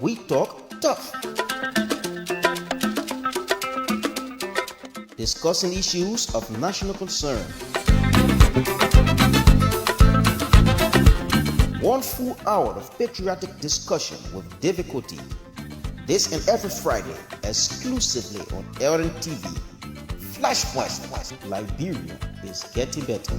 we talk tough. Discussing issues of national concern. One full hour of patriotic discussion with David Koti. This and every Friday, exclusively on LN TV. Flashpoint, Liberia is getting better.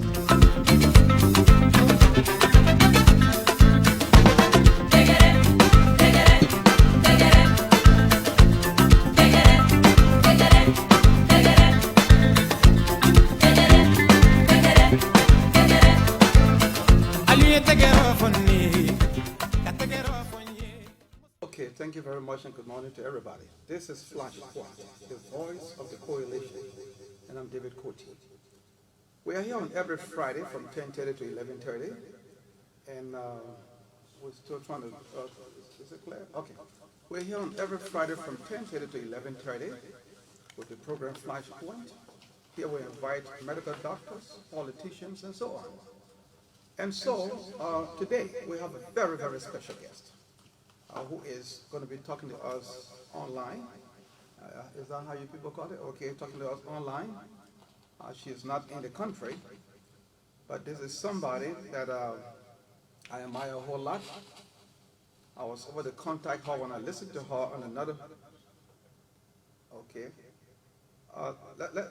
Okay, thank you very much and good morning to everybody. This is Flashpoint, the voice of the coalition, and I'm David Koti. We are here on every Friday from 10:30 to 11:30, and we're still trying to, is it clear? Okay. We're here on every Friday from 10:30 to 11:30 with the program Flashpoint. Here we invite medical doctors, politicians, and so on. And so, today we have a very, very special guest who is going to be talking to us online. Is that how you people call it? Okay, talking to us online. She is not in the country, but this is somebody that I admire a whole lot. I was able to contact her when I listened to her on another. Okay.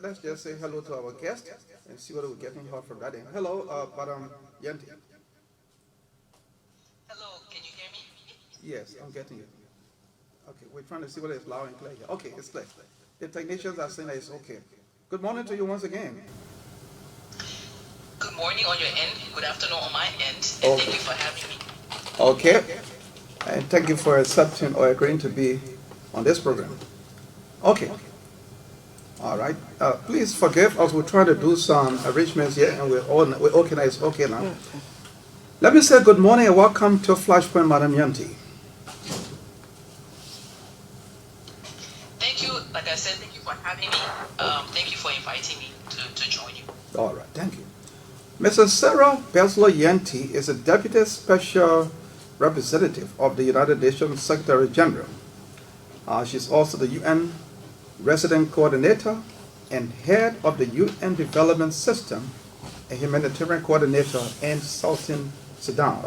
Let's just say hello to our guest and see what we're getting her from that end. Hello, Madam Yanti. Hello, can you hear me? Yes, I'm getting it. Okay, we're trying to see whether it's loud and clear here. Okay, it's clear. The technicians are saying that it's okay. Good morning to you once again. Good morning on your end, good afternoon on my end, and Okay. thank you for having me. Okay, and thank you for accepting or agreeing to be on this program. Okay. All right. Please forgive us. We're trying to do some arrangements here, and we're okay now. It's okay now. Let me say good morning and welcome to Flashpoint, Madam Yanti. Thank you, like I said, thank you for having me. Thank you for inviting me to join you. All right, thank you. Mrs. Sarah Besler Yanti is a Deputy Special Representative of the United Nations Secretary General. She's also the UN Resident Coordinator and Head of the UN Development System and Humanitarian Coordinator in South Sudan.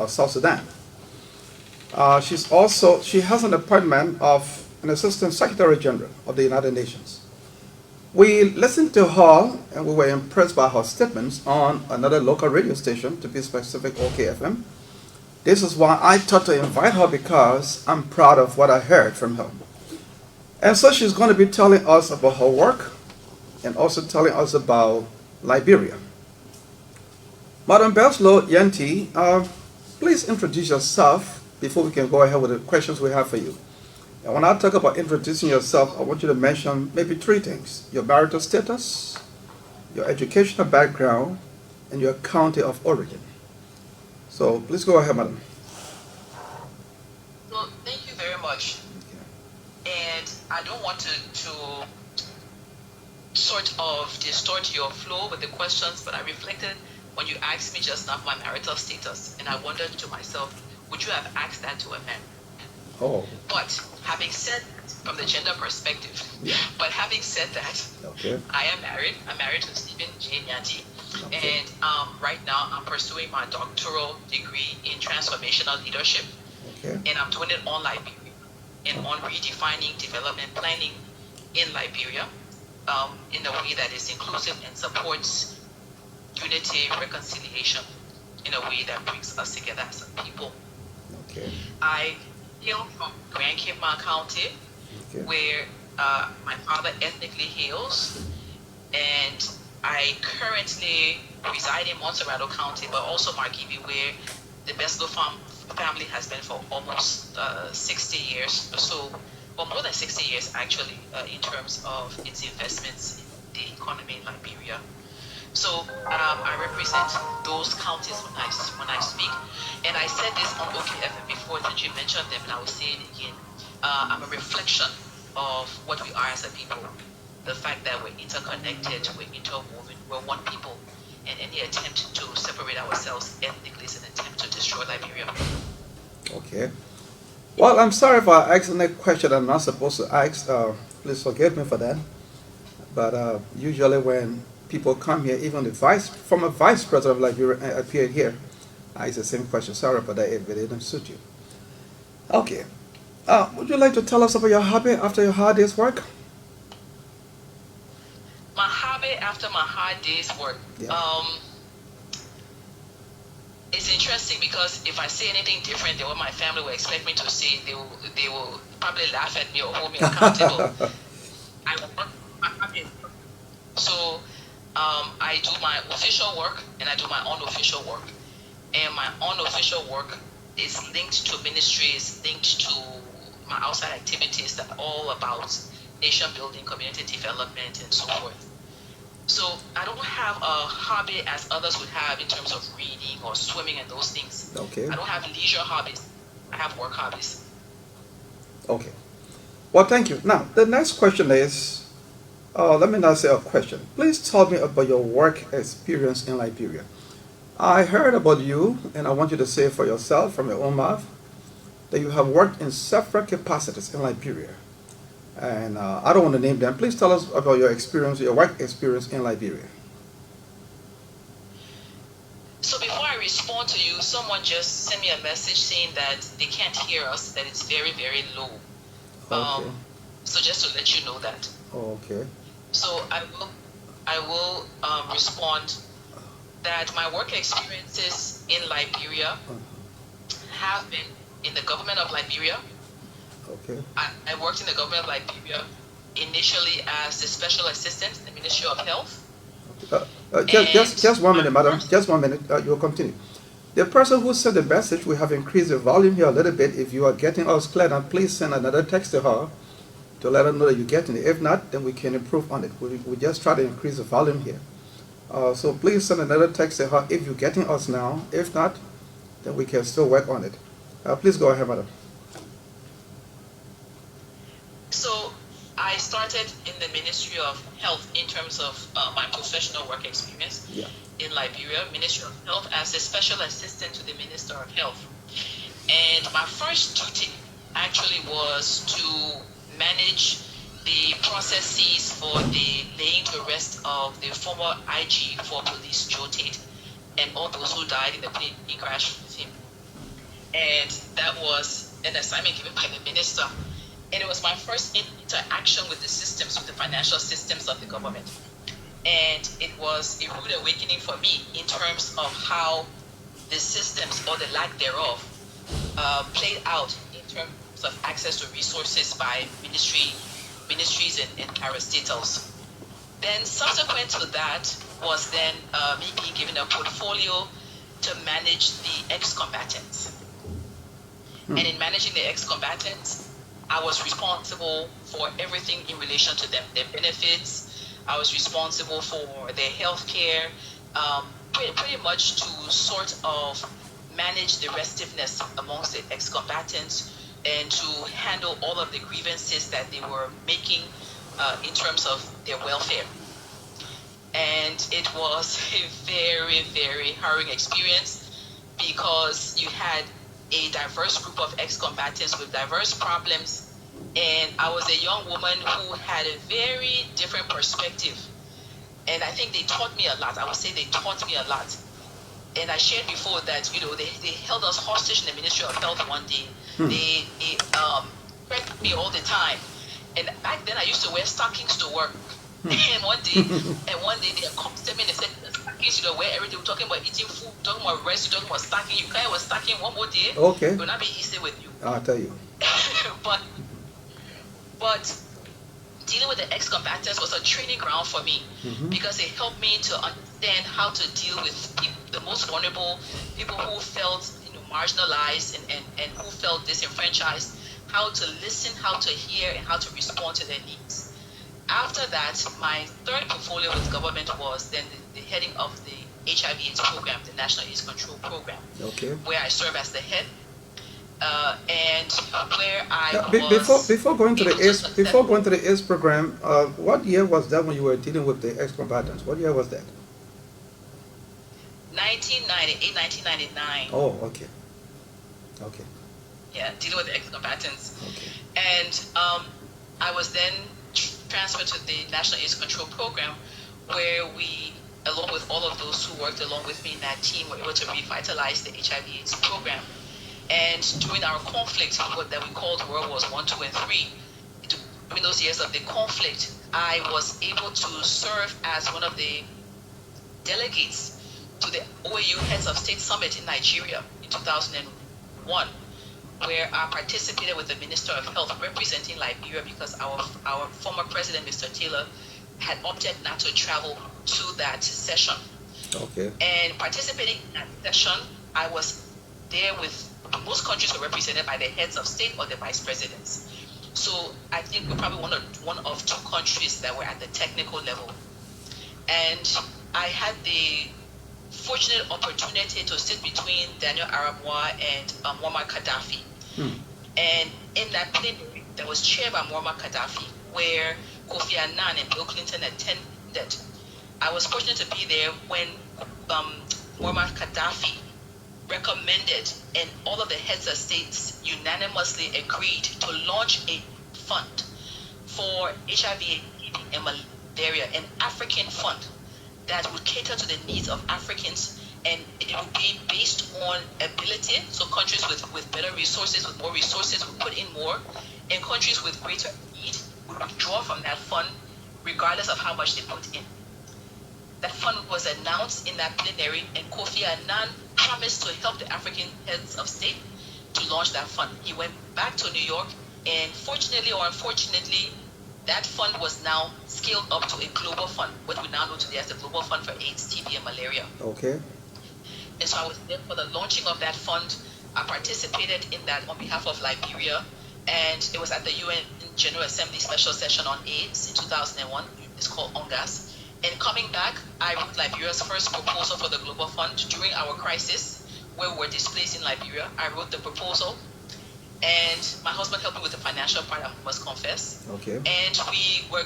She has an appointment of an Assistant Secretary General of the United Nations. We listened to her and we were impressed by her statements on another local radio station, to be specific, OKFM. This is why I thought to invite her because I'm proud of what I heard from her. And so she's going to be telling us about her work and also telling us about Liberia. Madam Besler Yanti, please introduce yourself before we can go ahead with the questions we have for you. And when I talk about introducing yourself, I want you to mention maybe three things: your marital status, your educational background, and your county of origin. So please go ahead, madam. Well, thank you very much. And I don't want to sort of distort your flow with the questions, but I reflected when you asked me just now my marital status, and I wondered to myself, would you have asked that to a man? Oh. But having said that, from the gender perspective, but having said that, Okay. I am married. I'm married to Stephen J. Nyanti, Okay. and right now I'm pursuing my doctoral degree in transformational leadership, Okay. and I'm doing it on Liberia and on redefining development planning in Liberia in a way that is inclusive and supports unity, reconciliation in a way that brings us together as a people. Okay. I hail from Grand Cape Mount County, Okay. where my father ethnically hails, and I currently reside in Montserrado County, but also Margibi, where the Beslo family has been for almost 60 years or so, or more than 60 years actually, in terms of its investments in the economy in Liberia. So I represent those counties when I speak, and I said this on OKFM before that you mentioned them, and I will say it again. I'm a reflection of what we are as a people. The fact that we're interconnected, we're interwoven, we're one people, and any attempt to separate ourselves ethnically is an attempt to destroy Liberia. Okay. Well, I'm sorry if I asked a question I'm not supposed to ask. Please forgive me for that. But usually when people come here, even the former vice president of Liberia appeared here, I asked the same question. Sorry about that if it didn't suit you. Okay. Would you like to tell us about your hobby after your hard day's work? My hobby after my hard day's work. Yeah. It's interesting because if I say anything different than what my family will expect me to say, they will probably laugh at me or hold me accountable. I work my hobby. So I do my official work and I do my unofficial work. And my unofficial work is linked to ministries, linked to my outside activities that are all about nation building, community development, and so forth. So I don't have a hobby as others would have in terms of reading or swimming and those things. Okay. I don't have leisure hobbies. I have work hobbies. Okay. Well, thank you. Now, the next question is, let me not say a question. Please tell me about your work experience in Liberia. I heard about you, and I want you to say for yourself, from your own mouth, that you have worked in several capacities in Liberia. And I don't want to name them. Please tell us about your experience, your work experience in Liberia. So before I respond to you, someone just sent me a message saying that they can't hear us, that it's very, very low. Okay. So just to let you know that. Okay. So I will respond that my work experiences in Liberia have been in the government of Liberia. Okay. I worked in the government of Liberia initially as the special assistant in the Ministry of Health. Just 1 minute, madam. Just 1 minute. You will continue. The person who sent the message, we have increased the volume here a little bit. If you are getting us clear, now please send another text to her to let her know that you're getting it. If not, then we can improve on it. We just try to increase the volume here. So please send another text to her if you're getting us now. If not, then we can still work on it. Please go ahead, madam. So I started in the Ministry of Health in terms of my professional work experience in Liberia, Ministry of Health, as a special assistant to the Minister of Health. And my first duty actually was to manage the processes for the laying to rest of the former IG for police, Joe Tate, and all those who died in the plane crash with him. And that was an assignment given by the minister. And it was my first interaction with the systems, with the financial systems of the government. And it was a rude awakening for me in terms of how the systems, or the lack thereof, played out in terms of access to resources by ministries and parastatals. Then subsequent to that was then me being given a portfolio to manage the ex-combatants. And in managing the ex-combatants, I was responsible for everything in relation to them, their benefits. I was responsible for their health care, pretty much to sort of manage the restiveness amongst the ex-combatants and to handle all of the grievances that they were making in terms of their welfare. And it was a very, very harrowing experience because you had a diverse group of ex-combatants with diverse problems, and I was a young woman who had a very different perspective, and I think they taught me a lot. I would say they taught me a lot. And I shared before that, you know, they held us hostage in the Ministry of Health one day. They threatened me all the time, and back then I used to wear stockings to work. And one day they accosted me and they said, stockings, you know, wear everything. We're talking about eating food, talking about rest, we're talking about stocking. You can't wear stocking one more day. Okay. It will not be easy with you. I'll tell you. but dealing with the ex-combatants was a training ground for me because it helped me to understand how to deal with the most vulnerable, people who felt, you know, marginalized and who felt disenfranchised, how to listen, how to hear, and how to respond to their needs. After that, my third portfolio with government was then the heading of the HIV/AIDS program, the National AIDS Control Program, where I serve as the head. And where I was before going to the AIDS program, what year was that when you were dealing with the ex-combatants? What year was that? 1998, 1999. Oh, okay. dealing with ex-combatants. Okay. And I was then transferred to the National AIDS Control Program, where we, along with all of those who worked along with me in that team, were able to revitalize the HIV/AIDS program. And during our conflict, that we called World Wars I, II, and III, during those years of the conflict, I was able to serve as one of the delegates to the OAU Heads of State Summit in Nigeria in 2001, where I participated with the Minister of Health representing Liberia, because our former president, Mr. Taylor, had opted not to travel to that session. Okay. And participating in that session, I was there with, most countries were represented by the heads of state or the vice presidents. So I think we're probably one of two countries that were at the technical level. And I had the fortunate opportunity to sit between Daniel Arap Moi and Muammar Gaddafi. And in that plenary that was chaired by Muammar Gaddafi, where Kofi Annan and Bill Clinton attended, I was fortunate to be there when Muammar Gaddafi recommended, and all of the heads of states unanimously agreed to launch a fund for HIV and malaria, an African fund that would cater to the needs of Africans, and it would be based on ability. So countries with better resources, with more resources, would put in more, and countries with greater need would withdraw from that fund regardless of how much they put in. That fund was announced in that plenary, and Kofi Annan promised to help the African heads of state to launch that fund. He went back to New York, and fortunately or unfortunately, that fund was now scaled up to a global fund, what we now know today as the Global Fund for AIDS, TB, and Malaria. Okay. And so I was there for the launching of that fund. I participated in that on behalf of Liberia, and it was at the UN General Assembly Special Session on AIDS in 2001. It's called UNGAS. And coming back, I wrote Liberia's first proposal for the Global Fund during our crisis, where we were displaced in Liberia. I wrote the proposal, and my husband helped me with the financial part, I must confess. Okay. And we were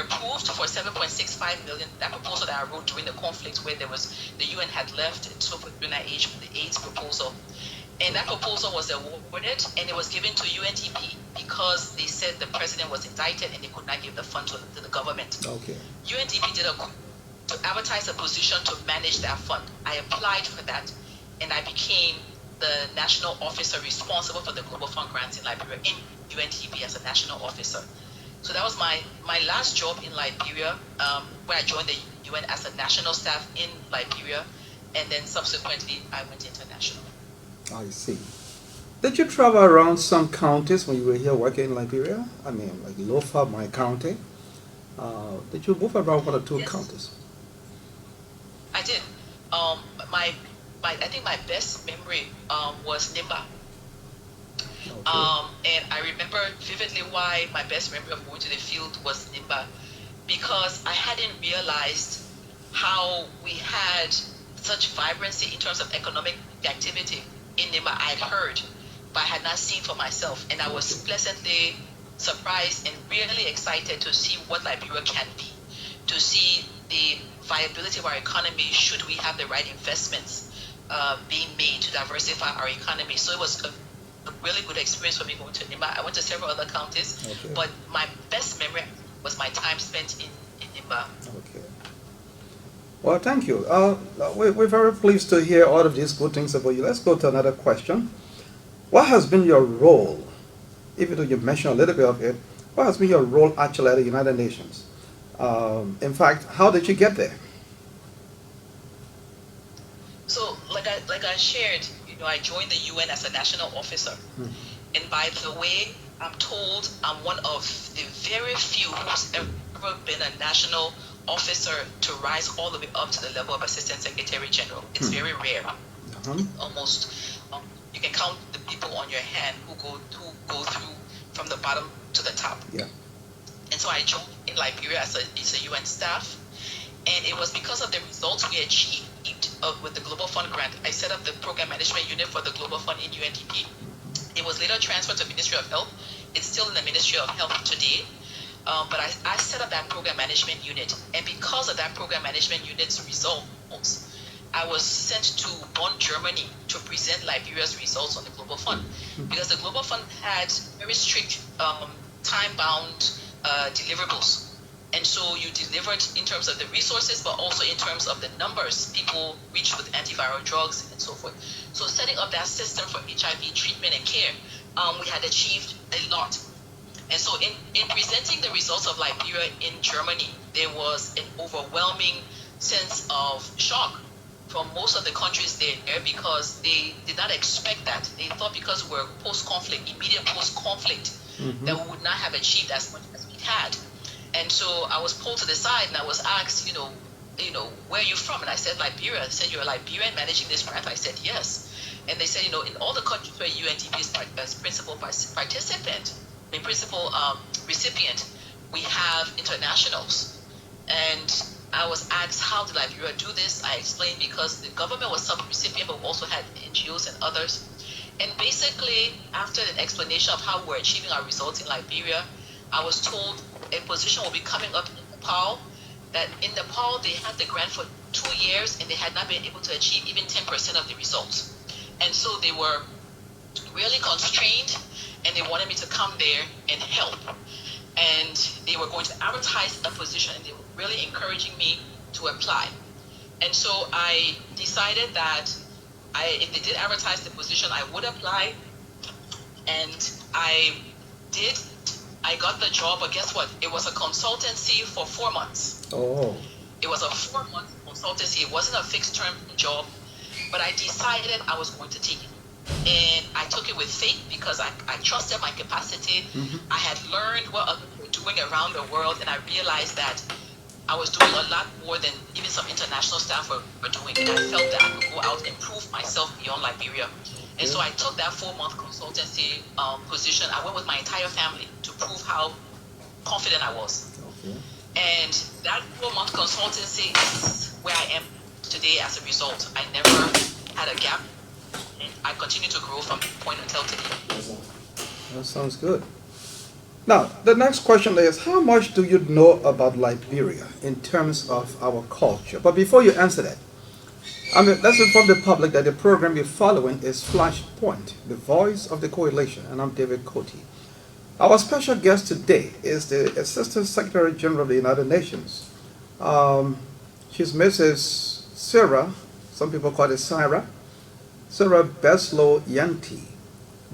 approved for 7.65 million. That proposal that I wrote during the conflict, where the UN had left, and so forth, during that age, the AIDS proposal. And that proposal was awarded, and it was given to UNDP because they said the president was indicted and they could not give the fund to the government. Okay. UNDP did to advertise a position to manage that fund. I applied for that, and I became the national officer responsible for the Global Fund grants in Liberia in UNDP as a national officer. So that was my last job in Liberia, when I joined the UN as a national staff in Liberia, and then subsequently I went international. I see. Did you travel around some counties when you were here working in Liberia? I mean, like Lofa, my county. Did you move around one or two counties? I did. I think my best memory was Nimba. Okay. And I remember vividly why my best memory of going to the field was Nimba, because I hadn't realized how we had such vibrancy in terms of economic activity in Nimba. I had heard, but I had not seen for myself, and I was pleasantly surprised and really excited to see what Liberia can be, to see the viability of our economy should we have the right investments being made to diversify our economy. So it was a really good experience for me going to Nimba. I went to several other counties, but my best memory was my time spent in Nimba. Okay. Well, thank you. We're very pleased to hear all of these good things about you. Let's go to another question. What has been your role, even though you mentioned a little bit of it, what has been your role actually at the United Nations? In fact, how did you get there? So, like I shared, I joined the UN as a national officer. And by the way, I'm told I'm one of the very few who's ever been a national officer to rise all the way up to the level of Assistant Secretary General. It's very rare. Almost, you can count the people on your hand who go through from the bottom to the top. Yeah. And so I joined in Liberia as a UN staff, and it was because of the results we achieved with the Global Fund grant. I set up the program management unit for the Global Fund in UNDP. It was later transferred to Ministry of Health. It's still in the Ministry of Health today. But I set up that program management unit, and because of that program management unit's results, I was sent to Bonn, Germany to to present Liberia's results on the Global Fund, because the Global Fund had very strict time-bound deliverables. And so you delivered in terms of the resources, but also in terms of the numbers people reached with antiviral drugs and so forth. So setting up that system for HIV treatment and care, we had achieved a lot. And so in presenting the results of Liberia in Germany, there was an overwhelming sense of shock from most of the countries there, because they did not expect that. They thought because we were post-conflict, immediate post-conflict, that we would not have achieved as much as we had. And so I was pulled to the side and I was asked, where are you from? And I said, Liberia. They said, you're a Liberian managing this grant? I said, yes. And they said, in all the countries where UNDP is as principal participant, principal recipient, we have internationals. And I was asked, how did Liberia do this? I explained, because the government was sub-recipient, but we also had NGOs and others. And basically, after an explanation of how we're achieving our results in Liberia, I was told a position will be coming up in Nepal, that in Nepal they had the grant for 2 years and they had not been able to achieve even 10% of the results. And so they were really constrained, and they wanted me to come there and help. And they were going to advertise a position, and they were really encouraging me to apply. And so I decided that if they did advertise the position, I would apply. And I did. I got the job, but guess what? It was a consultancy for 4 months. Oh. It was a 4-month consultancy. It wasn't a fixed-term job, but I decided I was going to take it. And I took it with faith, because I trusted my capacity. I had learned what others were doing around the world, and I realized that I was doing a lot more than even some international staff were doing. And I felt that I could go out and prove myself beyond Liberia. And so I took that 4-month consultancy position. I went with my entire family to prove how confident I was. Okay. And that 4-month consultancy is where I am today as a result. I never had a gap. And I continue to grow from that point until today. That sounds good. Now, the next question is, how much do you know about Liberia in terms of our culture? But before you answer that, let's inform the public that the program you're following is Flashpoint, the voice of the coalition, and I'm David Cote. Our special guest today is the Assistant Secretary General of the United Nations. She's Mrs. Sarah, some people call it Sarah Beslow Yanti,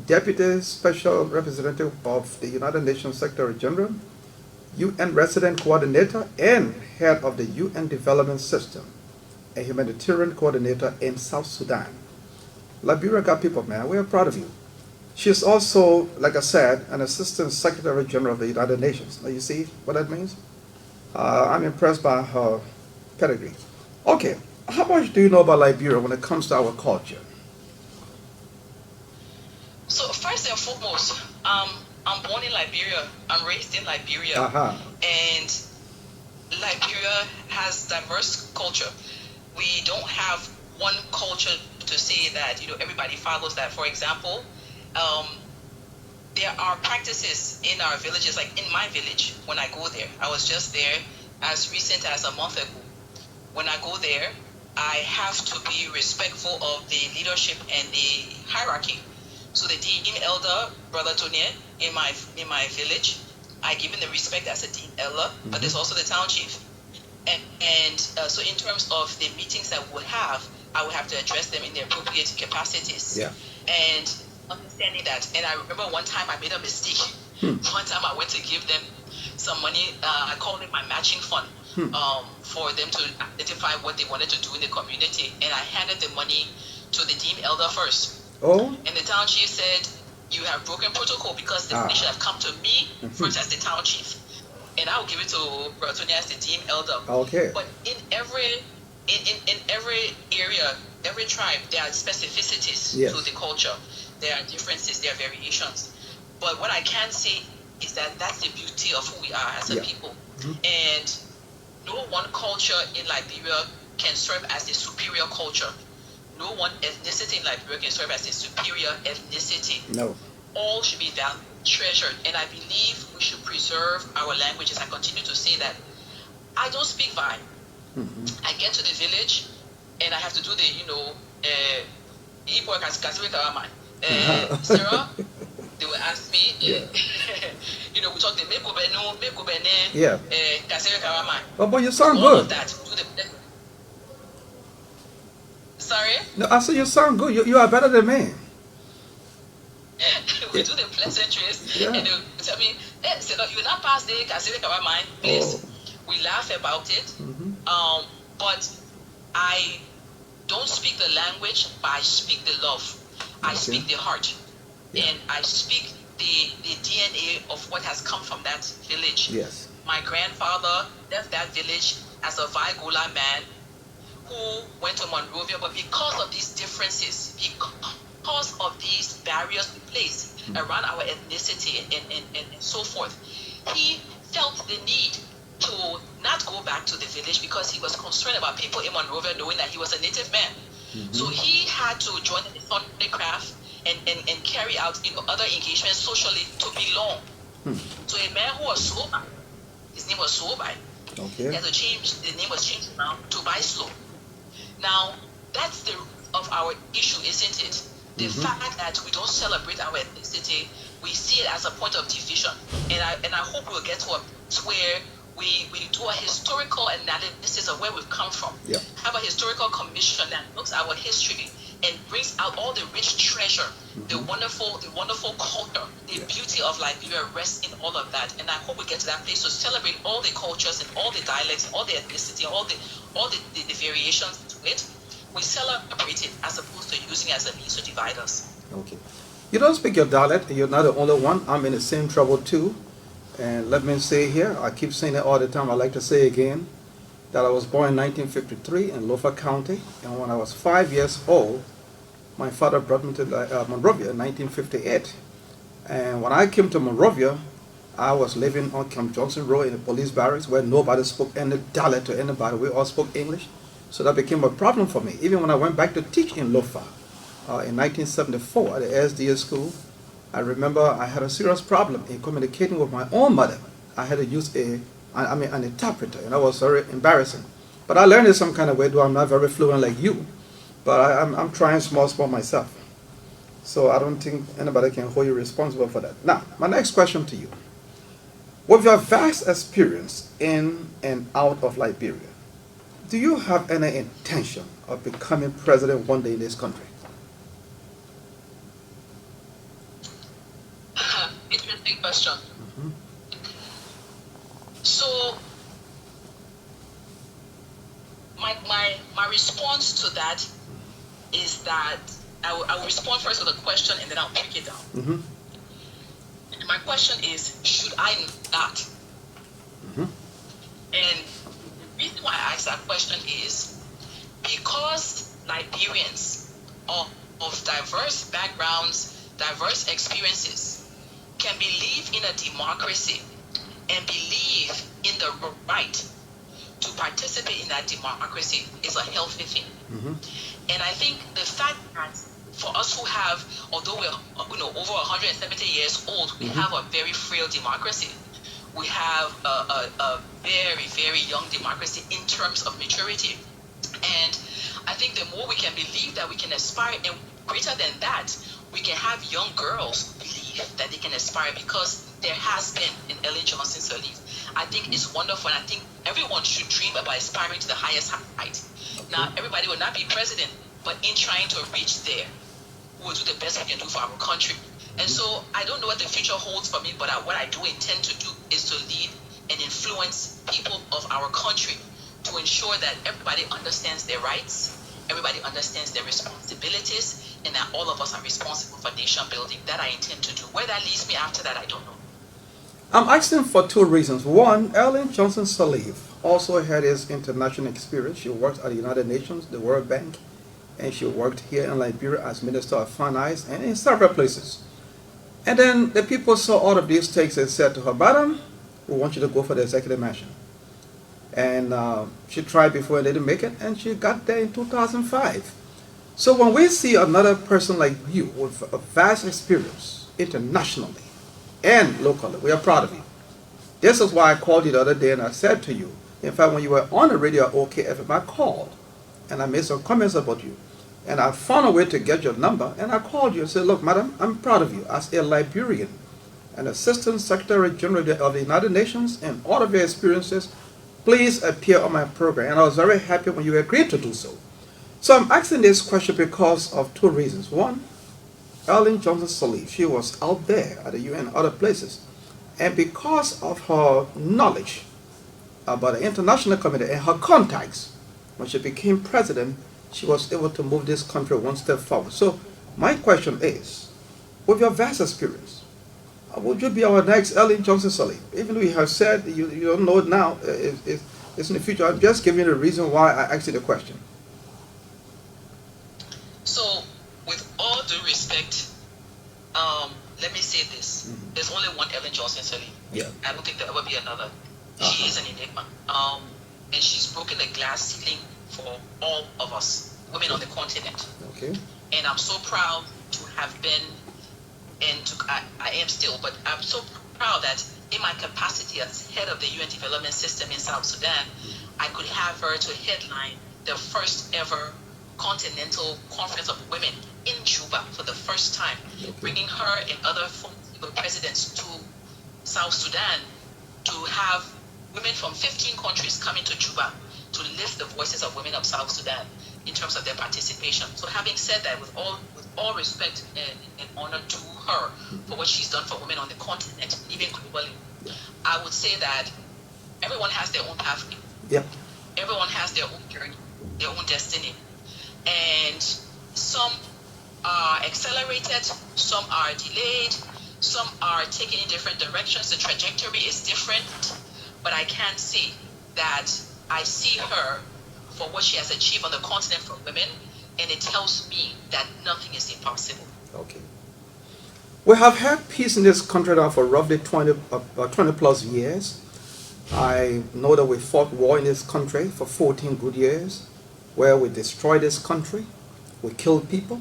Deputy Special Representative of the United Nations Secretary General, UN Resident Coordinator, and Head of the UN Development System, a humanitarian coordinator in South Sudan. Liberia got people, man. We are proud of you. She's also, like I said, an Assistant Secretary General of the United Nations. Now you see what that means? I'm impressed by her pedigree. Okay, how much do you know about Liberia when it comes to our culture? So first and foremost, I'm born in Liberia. I'm raised in Liberia. And Liberia has diverse culture. We don't have one culture to say that everybody follows that. For example, there are practices in our villages, like in my village. When I go there, I was just there as recent as a month ago. When I go there, I have to be respectful of the leadership and the hierarchy. So the dean elder, Brother Tonier, in my village, I give him the respect as a dean elder, but there's also the town chief. And so in terms of the meetings that we would have, I would have to address them in their appropriate capacities. Yeah. And understanding that. And I remember one time I made a mistake. One time I went to give them some money. I called it my matching fund for them to identify what they wanted to do in the community. And I handed the money to the dean elder first. Oh. And the town chief said, you have broken protocol, because the money should have come to me first as the town chief. And I will give it to Bratonia as the team elder. Okay. But in every area, every tribe, there are specificities to the culture. There are differences, there are variations. But what I can say is that that's the beauty of who we are as a people. And no one culture in Liberia can serve as the superior culture. No one ethnicity in Liberia can serve as a superior ethnicity. No. All should be valued, treasured, and I believe we should preserve our languages. I continue to say that. I don't speak Vai. I get to the village, and I have to do the, Sarah, they will ask me, Yeah. you know, we talk the Yeah. Karama. Oh, but you sound All good. of that. Sorry? No, I said you sound good. You are better than me. We do the pleasantries, Yeah. and they will tell me, so no, you not pass the Kasiri Karama, please. Oh. We laugh about it. Mhm. But I don't speak the language, but I speak the love. I Okay. speak the heart. Yeah. And I speak the DNA of what has come from that village. Yes. My grandfather left that village as a Vigola man who went to Monrovia, but because of these differences, because of these barriers we place around our ethnicity and so forth, he felt the need to not go back to the village because he was concerned about people in Monrovia knowing that he was a native man. So he had to join the Masonic craft and carry out other engagements socially to belong. So a man who was Sobai, his name was Sobai, Okay. he had to change, the name was changed now to Baislo. Now, that's the root of our issue, isn't it? The fact that we don't celebrate our ethnicity, we see it as a point of division. And I hope we'll get to a point where we do a historical analysis of where we've come from. Yeah. Have a historical commission that looks at our history and brings out all the rich treasure, the wonderful culture, the beauty of Liberia rests in all of that. And I hope we get to that place to celebrate all the cultures and all the dialects, all the ethnicity, all the variations to it. We celebrate it as opposed to using it as a means to divide us. Okay. You don't speak your dialect. You're not the only one. I'm in the same trouble too. And let me say here, I keep saying it all the time. I like to say again that I was born in 1953 in Lofa County. And when I was 5 years old, my father brought me to Monrovia in 1958. And when I came to Monrovia, I was living on Camp Johnson Road in the police barracks where nobody spoke any dialect to anybody. We all spoke English. So that became a problem for me. Even when I went back to teach in Lofa in 1974 at the SDA school, I remember I had a serious problem in communicating with my own mother. I had to use an interpreter, and that was very embarrassing. But I learned it some kind of way, though I'm not very fluent like you. But I'm trying small myself. So I don't think anybody can hold you responsible for that. Now, my next question to you. With your vast experience in and out of Liberia, do you have any intention of becoming president one day in this country? Interesting question. So my response to that is that I will respond first with a question and then I'll break it down. My question is, should I not? And the reason why I ask that question is because Liberians of diverse backgrounds, diverse experiences can believe in a democracy and believe in the right to participate in that democracy is a healthy thing. And I think the fact that for us who have, although we're over 170 years old, we have a very frail democracy. We have a very, very young democracy in terms of maturity. And I think the more we can believe that we can aspire, and greater than that, we can have young girls believe that they can aspire, because there has been in Ellen Johnson's belief. I think it's wonderful, and I think everyone should dream about aspiring to the highest height. Now, everybody will not be president, but in trying to reach there, we will do the best we can do for our country. And so I don't know what the future holds for me, but what I do intend to do is to lead and influence people of our country to ensure that everybody understands their rights, everybody understands their responsibilities, and that all of us are responsible for nation building. That I intend to do. Where that leads me after that, I don't know. I'm asking for two reasons. One, Ellen Johnson Sirleaf also had his international experience. She worked at the United Nations, the World Bank, and she worked here in Liberia as Minister of Finance and in several places. And then the people saw all of these takes and said to her, "Madam, we want you to go for the executive mansion." And she tried before and didn't make it, and she got there in 2005. So when we see another person like you with a vast experience internationally and locally, we are proud of you. This is why I called you the other day and I said to you, in fact, when you were on the radio at OKFM, I called and I made some comments about you. And I found a way to get your number, and I called you and said, look, madam, I'm proud of you as a Liberian, an Assistant Secretary General of the United Nations, and all of your experiences, please appear on my program. And I was very happy when you agreed to do so. So I'm asking this question because of two reasons. One, Ellen Johnson Sirleaf, she was out there at the UN and other places. And because of her knowledge about the international community and her contacts, when she became president, she was able to move this country one step forward. So my question is, with your vast experience, would you be our next Ellen Johnson Sirleaf? Even though you have said you don't know it now, it's in the future. I'm just giving you the reason why I asked you the question. So, with all due respect, let me say this. There's only one Ellen Johnson Sirleaf. Yeah. I don't think there'll ever be another. She is an enigma. And she's broken the glass ceiling for all of us, women on the continent. Okay. And I'm so proud to have been, I am still, but I'm so proud that in my capacity as head of the UN Development System in South Sudan, I could have her to headline the first ever Continental Conference of Women in Juba for the first time, bringing her and other former presidents to South Sudan to have women from 15 countries coming to Juba to lift the voices of women of South Sudan in terms of their participation. So having said that, with all respect and honor to her for what she's done for women on the continent, even globally, I would say that everyone has their own pathway. Yeah. Everyone has their own journey, their own destiny. And some are accelerated, some are delayed, some are taken in different directions. The trajectory is different, but I can see that I see her for what she has achieved on the continent for women, and it tells me that nothing is impossible. Okay. We have had peace in this country now for roughly 20 plus years. I know that we fought war in this country for 14 good years, where we destroyed this country. We killed people,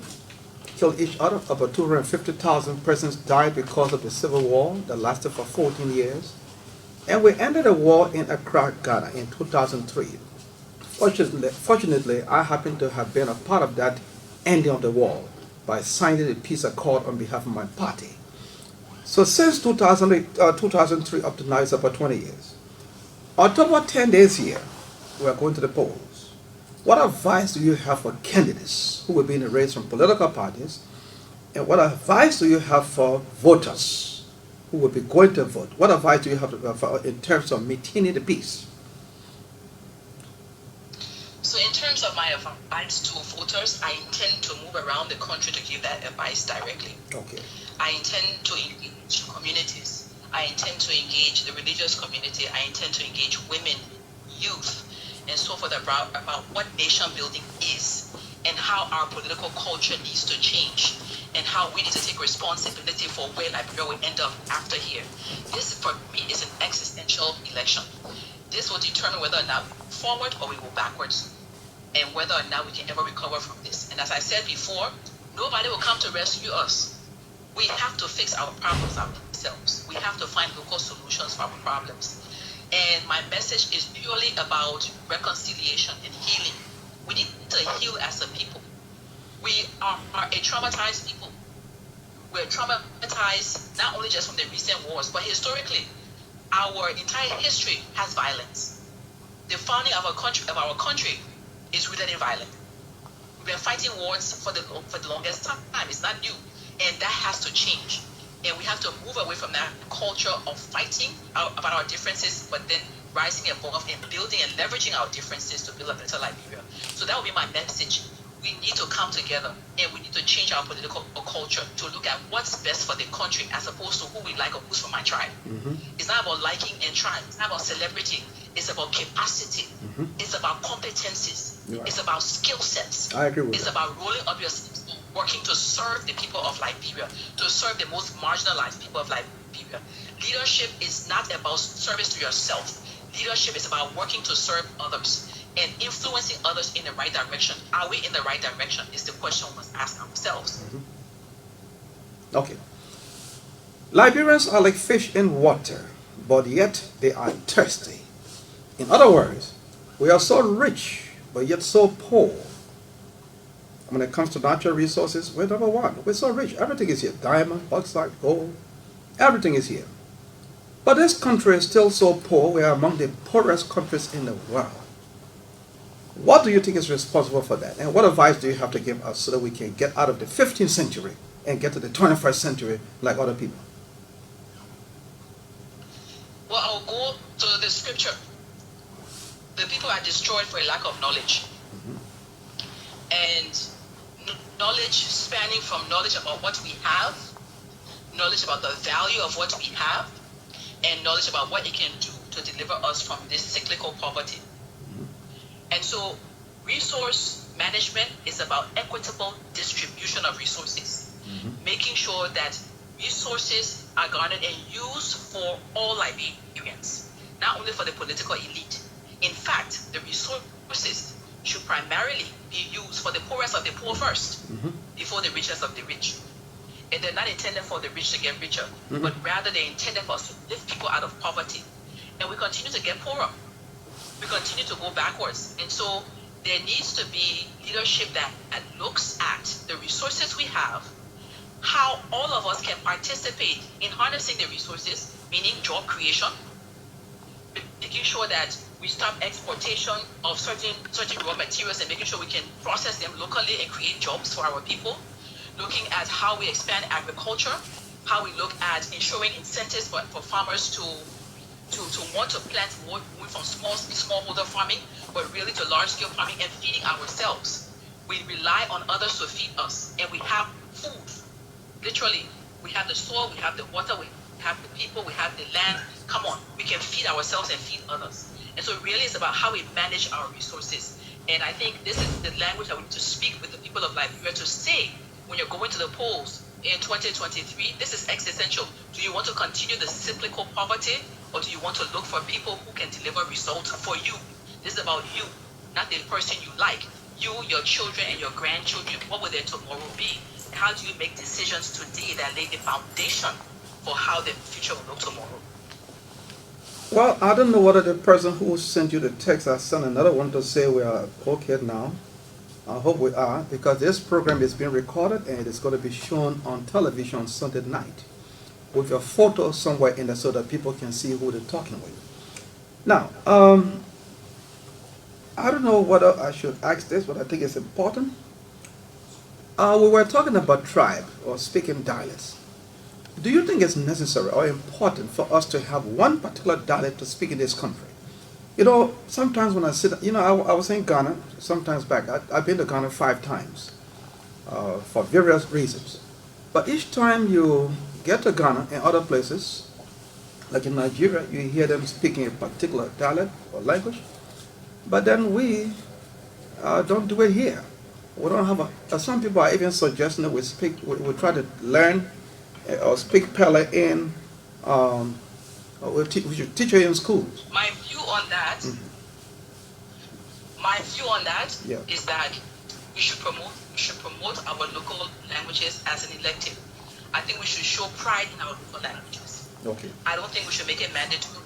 killed each other. About 250,000 persons died because of the civil war that lasted for 14 years. And we ended a war in Accra, Ghana in 2003. Fortunately, I happen to have been a part of that ending of the war by signing the peace accord on behalf of my party. So since 2003 up to now, it's about 20 years. October 10 days here, we are going to the polls. What advice do you have for candidates who will be in the race from political parties? And what advice do you have for voters who will be going to vote? What advice do you have in terms of maintaining the peace? So in terms of my advice to voters, I intend to move around the country to give that advice directly. Okay. I intend to engage communities. I intend to engage the religious community. I intend to engage women, youth, and so forth about what nation building is and how our political culture needs to change and how we need to take responsibility for where Liberia will end up after here. This, for me, is an existential election. This will determine whether or not we move forward or we go backwards, and whether or not we can ever recover from this. And as I said before, nobody will come to rescue us. We have to fix our problems ourselves. We have to find local solutions for our problems. And my message is purely about reconciliation and healing. We need to heal as a people. We are a traumatized people. We're traumatized not only just from the recent wars, but historically, our entire history has violence. The founding of our country is rooted in violence. We've been fighting wars for the longest time. It's not new, and that has to change. And we have to move away from that culture of fighting about our differences, but then rising above and building and leveraging our differences to build a better Liberia. So that would be my message. We need to come together, and we need to change our political culture to look at what's best for the country as opposed to who we like or who's from my tribe. Mm-hmm. It's not about liking and tribe. It's not about celebrity. It's about capacity. Mm-hmm. It's about competencies. Right. It's about skill sets. I agree with It's that. about rolling up your sleeves, working to serve the people of Liberia, to serve the most marginalized people of Liberia. Leadership is not about service to yourself. Leadership is about working to serve others and influencing others in the right direction. Are we in the right direction is the question we must ask ourselves. Mm-hmm. Okay. Liberians are like fish in water, but yet they are thirsty. In other words, we are so rich, but yet so poor. When it comes to natural resources, we're number one. We're so rich. Everything is here. Diamond, bauxite, gold, everything is here. But this country is still so poor. We are among the poorest countries in the world. What do you think is responsible for that? And what advice do you have to give us so that we can get out of the 15th century and get to the 21st century like other people? Well, I'll go to the scripture. The people are destroyed for a lack of knowledge. And knowledge spanning from knowledge about what we have, knowledge about the value of what we have, and knowledge about what it can do to deliver us from this cyclical poverty. And so resource management is about equitable distribution of resources, making sure that resources are garnered and used for all Liberians, not only for the political elite. In fact, the resources should primarily be used for the poorest of the poor first, before the richest of the rich. And they're not intended for the rich to get richer, but rather they're intended for us to lift people out of poverty. And we continue to get poorer. We continue to go backwards. And so there needs to be leadership that looks at the resources we have, how all of us can participate in harnessing the resources, meaning job creation, making sure that we stop exportation of certain raw materials and making sure we can process them locally and create jobs for our people, looking at how we expand agriculture, how we look at ensuring incentives for farmers to want to plant more, moving from smallholder farming, but really to large-scale farming and feeding ourselves. We rely on others to feed us, and we have food. Literally, we have the soil, we have the water, we have the people, we have the land. Come on, we can feed ourselves and feed others. And so really it's about how we manage our resources. And I think this is the language I want to speak with the people of Liberia to say when you're going to the polls in 2023, this is existential. Do you want to continue the cyclical poverty, or do you want to look for people who can deliver results for you? This is about you, not the person you like. You, your children, and your grandchildren, what will their tomorrow be? How do you make decisions today that lay the foundation for how the future will look tomorrow? Well, I don't know whether the person who sent you the text has sent another one to say we are okay now. I hope we are, because this program is being recorded and it's going to be shown on television Sunday night with a photo somewhere in there so that people can see who they're talking with. Now, I don't know whether I should ask this, but I think it's important. We were talking about tribe or speaking dialects. Do you think it's necessary or important for us to have one particular dialect to speak in this country? You know, sometimes when I sit, you know, I was in Ghana sometimes back. I've been to Ghana 5 times for various reasons. But each time you get to Ghana and other places, like in Nigeria, you hear them speaking a particular dialect or language. But then we don't do it here. We don't have some people are even suggesting that we try to learn or speak Pele in, we should teach it in schools. My view on that, is that we should promote our local languages as an elective. I think we should show pride in our local languages. Okay. I don't think we should make it mandatory.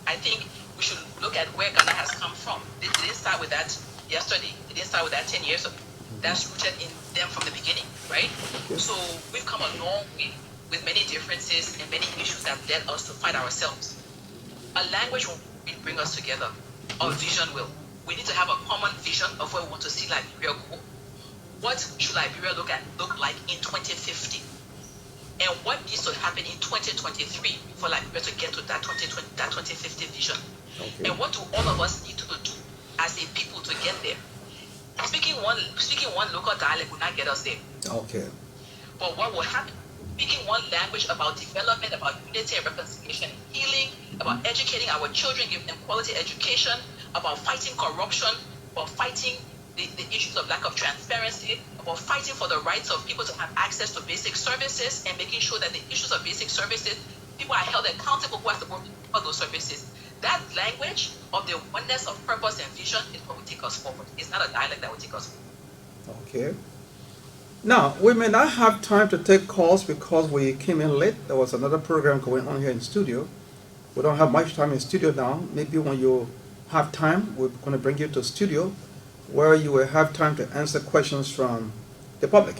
I think we should look at where Ghana has come from. They didn't start with that yesterday. They didn't start with that 10 years ago. That's rooted in them from the beginning, right? Okay. So we've come a long way with many differences and many issues that led us to fight ourselves. A language will bring us together. Our vision will. We need to have a common vision of where we want to see Liberia go. What should Liberia look like in 2050? And what needs to happen in 2023 for Liberia to get to that 2050 vision? Okay. And what do all of us need to do as a people to get there? Speaking one local dialect will not get us there. Okay. But what will happen? Speaking one language about development, about unity and reconciliation, healing, about educating our children, giving them quality education, about fighting corruption, about fighting the issues of lack of transparency, about fighting for the rights of people to have access to basic services, and making sure that the issues of basic services, people are held accountable who has to work for those services. That language of the oneness of purpose and vision is what will take us forward. It's not a dialect that will take us forward. Okay. Now, we may not have time to take calls because we came in late. There was another program going on here in studio. We don't have much time in studio now. Maybe when you have time, we're going to bring you to studio where you will have time to answer questions from the public.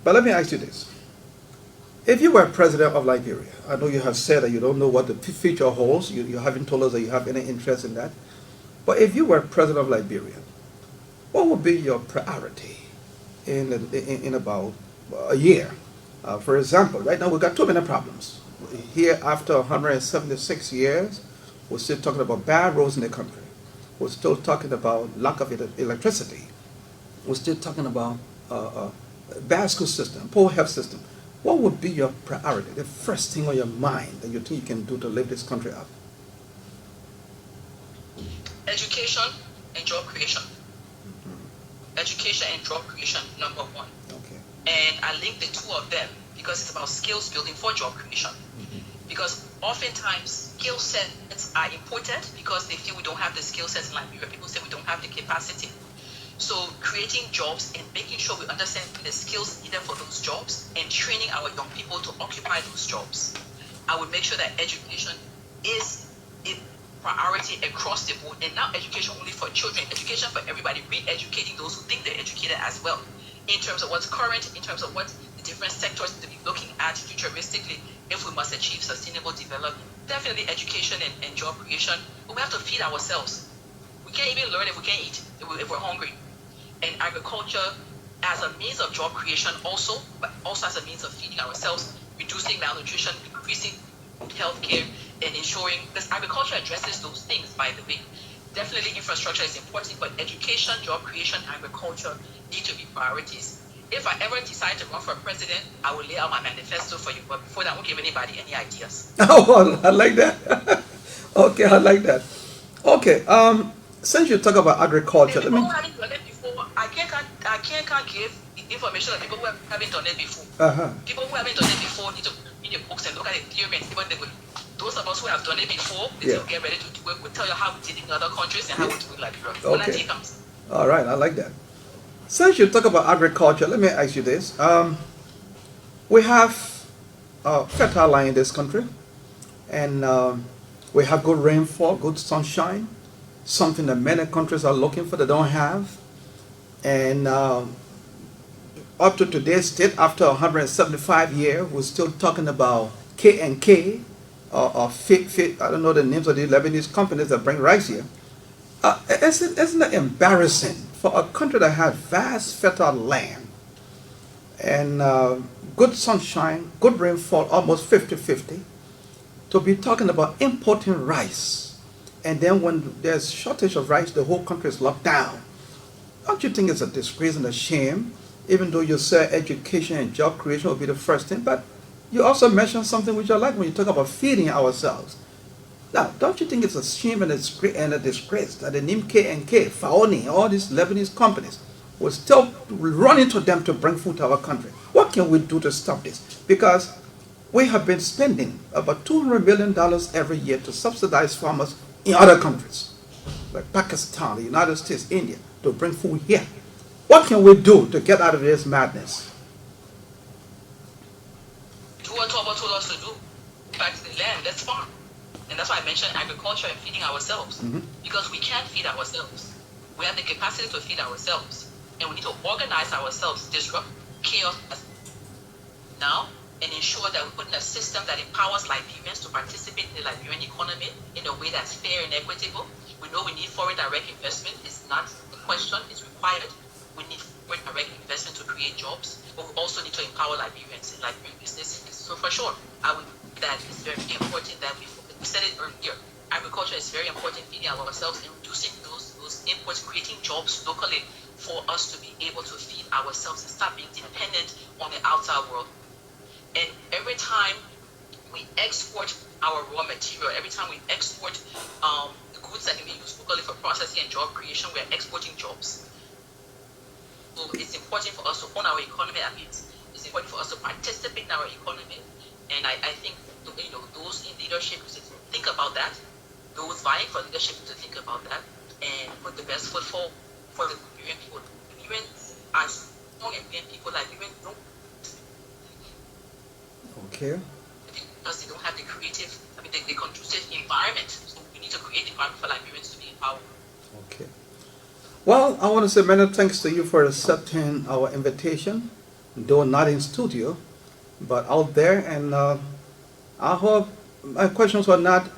But let me ask you this. If you were president of Liberia, I know you have said that you don't know what the future holds. You haven't told us that you have any interest in that. But if you were president of Liberia, what would be your priority in about a year? For example, right now we've got too many problems. Here, after 176 years, we're still talking about bad roads in the country. We're still talking about lack of electricity. We're still talking about bad school system, poor health system. What would be your priority, the first thing on your mind that you think you can do to lift this country up? Education and job creation. Education and job creation, number one. Okay. And I link the two of them because it's about skills building for job creation. Because oftentimes skill sets are imported because they feel we don't have the skill sets in Liberia. People say we don't have the capacity. So creating jobs and making sure we understand the skills needed for those jobs and training our young people to occupy those jobs. I would make sure that education is a priority across the board, and not education only for children, education for everybody, re-educating those who think they're educated as well, in terms of what's current, in terms of what the different sectors to be looking at futuristically if we must achieve sustainable development. Definitely education and job creation, but we have to feed ourselves. We can't even learn if we can't eat, if we're hungry. And agriculture as a means of job creation also, but also as a means of feeding ourselves, reducing malnutrition, increasing health care, and ensuring, because agriculture addresses those things, by the way. Definitely infrastructure is important, but education, job creation, agriculture need to be priorities. If I ever decide to run for president, I will lay out my manifesto for you, but before that, I won't give anybody any ideas. Oh, I like that. Okay, I like that. Okay, since you talk about agriculture, let me... I can't give information to people who haven't done it before. People who haven't done it before need to read the books and look at the theory and see what they will. Those of us who have done it before, they will get ready to do it. We'll tell you how we did it in other countries and how we do it like Europe. Okay. All right, I like that. Since you talk about agriculture, let me ask you this. We have fertile land in this country, and we have good rainfall, good sunshine, something that many countries are looking for, they don't have. And up to today's date, after 175 years, we're still talking about K&K, or Fit, I don't know the names of the Lebanese companies that bring rice here. Isn't it embarrassing for a country that has vast fertile land and good sunshine, good rainfall, almost 50-50, to be talking about importing rice? And then when there's shortage of rice, the whole country is locked down. Don't you think it's a disgrace and a shame, even though you say education and job creation will be the first thing, but you also mentioned something which I like when you talk about feeding ourselves. Now, don't you think it's a shame and a disgrace that the name K&K, Faoni, all these Lebanese companies, will still run into them to bring food to our country? What can we do to stop this? Because we have been spending about $200 million every year to subsidize farmers in other countries, like Pakistan, the United States, India, to bring food here. What can we do to get out of this madness? Do what Toba told us to do. Back to the land, let's farm. And that's why I mentioned agriculture and feeding ourselves. Because we can't feed ourselves. We have the capacity to feed ourselves. And we need to organize ourselves, disrupt chaos now, and ensure that we put in a system that empowers Liberians to participate in the Liberian economy in a way that's fair and equitable. We know we need foreign direct investment. It's not a question, it's required. We need foreign direct investment to create jobs, but we also need to empower Liberians in Liberian businesses. So for sure, I would think that it's very important that we said it earlier. Agriculture is very important, feeding ourselves and reducing those imports, creating jobs locally for us to be able to feed ourselves and stop being dependent on the outside world. And every time we export our raw material, every time we export the goods that can be used locally for processing and job creation, we're exporting jobs. So it's important for us to own our economy a bit. It's important for us to participate in our economy. And I think those in leadership to think about that, those vying for leadership to think about that, and put the best foot forward for the Liberian people. Liberians are strong Liberian people. Liberians don't. Okay. Because they don't have the the conducive environment. So we need to create the environment for Liberians to be empowered. Okay. Well, I want to say many thanks to you for accepting our invitation, though not in studio, but out there. And I hope my questions were not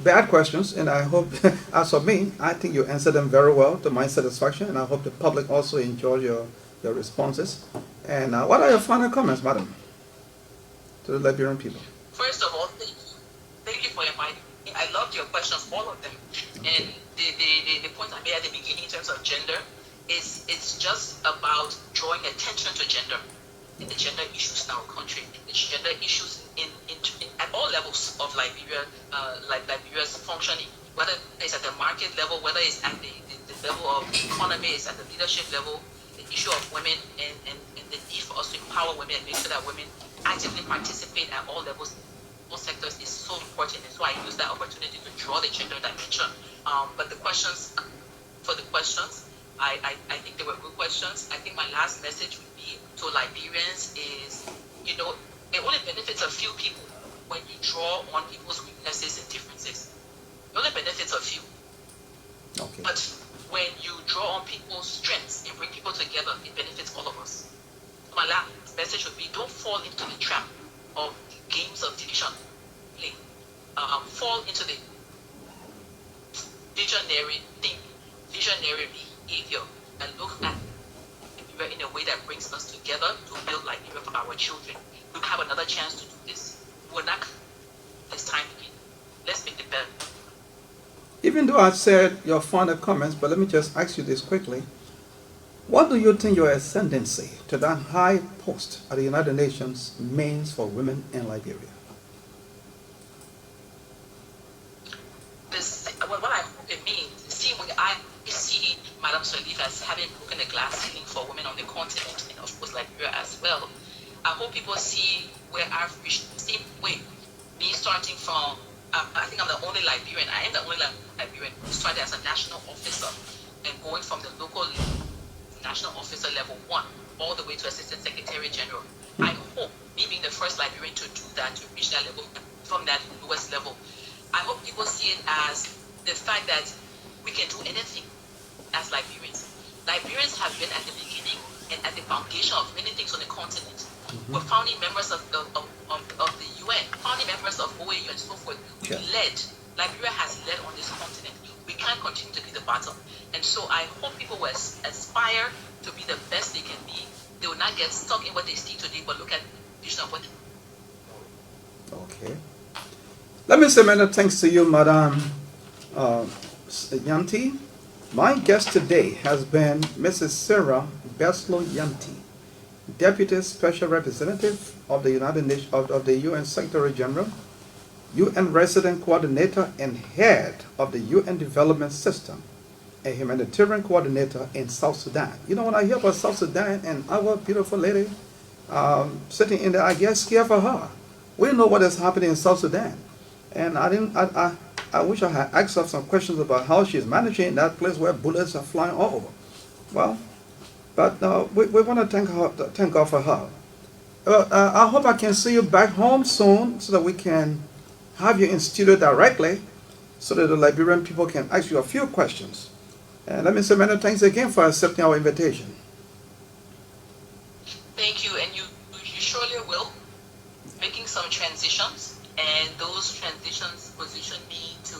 bad questions, and I hope, as for me, I think you answered them very well to my satisfaction, and I hope the public also enjoyed your responses. And what are your final comments, madam, to the Liberian people? First of all, thank you. Thank you for inviting me. I loved your questions, all of them. And the point I made at the beginning in terms of gender is it's just about drawing attention to gender and the gender issues in our country, the gender issues at all levels of Liberia, like Liberia's functioning, whether it's at the market level, whether it's at the level of economy, it's at the leadership level, the issue of women and the need for us to empower women and make sure that women actively participate at all levels, all sectors is so important. And so I use that opportunity to draw the gender dimension. But the questions, I think they were good questions. I think my last message would be to Liberians is, it only benefits a few people when you draw on people's weaknesses and differences. It only benefits a few. Okay. But when you draw on people's strengths and bring people together, it benefits all of us. My last message would be, don't fall into the trap of games of division play. Fall into the visionary behavior, and look at Liberia in a way that brings us together to build Liberia for our children. We have another chance to do this. We're not this time again. Let's make the best. Even though I said your final comments, but let me just ask you this quickly. What do you think your ascendancy to that high post at the United Nations means for women in Liberia? What I hope it means, when I see Madame Sirleaf as having broken the glass ceiling for women on the continent, and of course Liberia as well, I hope people see where I've reached the same way. Me starting from, I think I'm the only Liberian, I am the only Liberian who started as a national officer and going from the local national officer level 1 all the way to assistant secretary general. I hope, me being the first Liberian to do that, to reach that level, from that lowest level, I hope people see it as the fact that we can do anything as Liberians. Liberians have been at the beginning and at the foundation of many things on the continent. We're founding members of the UN, founding members of OAU and so forth. We've led. Liberia has led on this continent. We can't continue to be the bottom. And so I hope people will aspire to be the best they can be. They will not get stuck in what they see today, but look at the vision of what. Okay. Let me say many thanks to you, Madam Yanti. My guest today has been Mrs. Sarah Beslow Yanti, Deputy Special Representative of the United Nations of the UN Secretary General, UN Resident Coordinator and Head of the UN Development System, a humanitarian coordinator in South Sudan. You know, when I hear about South Sudan and our beautiful lady sitting in there, I get scared for her. We know what is happening in South Sudan. And I wish I had asked her some questions about how she's managing that place where bullets are flying all over. Well, but we want to thank God for her. I hope I can see you back home soon so that we can have you in studio directly so that the Liberian people can ask you a few questions. And let me say many thanks again for accepting our invitation. Thank you, and you surely will. Making some transitions, and those transitions position me to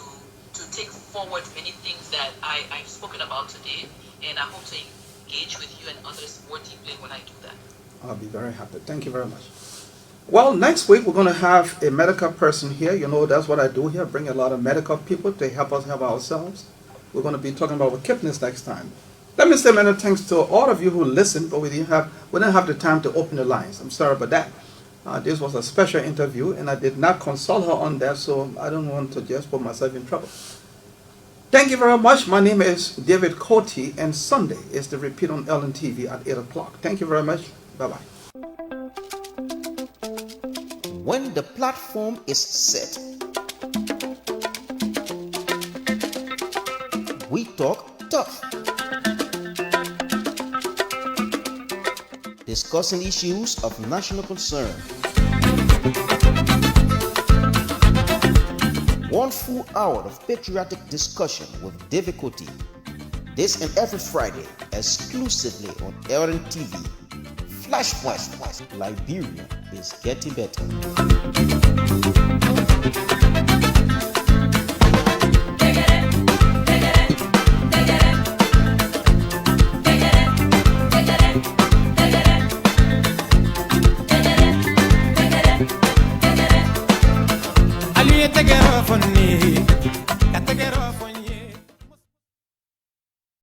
take forward many things that I've spoken about today, and I hope to engage with you and others more deeply when I do that. I'll be very happy. Thank you very much. Well, next week we're going to have a medical person here. You know, that's what I do here, bring a lot of medical people to help us help ourselves. We're going to be talking about kidneys next time. Let me say many thanks to all of you who listened, but we didn't have the time to open the lines. I'm sorry about that. This was a special interview, and I did not consult her on that, so I don't want to just put myself in trouble. Thank you very much. My name is David Cote, and Sunday is the repeat on LNTV at 8 o'clock. Thank you very much. Bye-bye. When the platform is set, we talk tough. Discussing issues of national concern. 1 full hour of patriotic discussion with David Cote. This and every Friday, exclusively on Aaron TV. Flashpoint, Liberia is getting better. Ali te get off on me.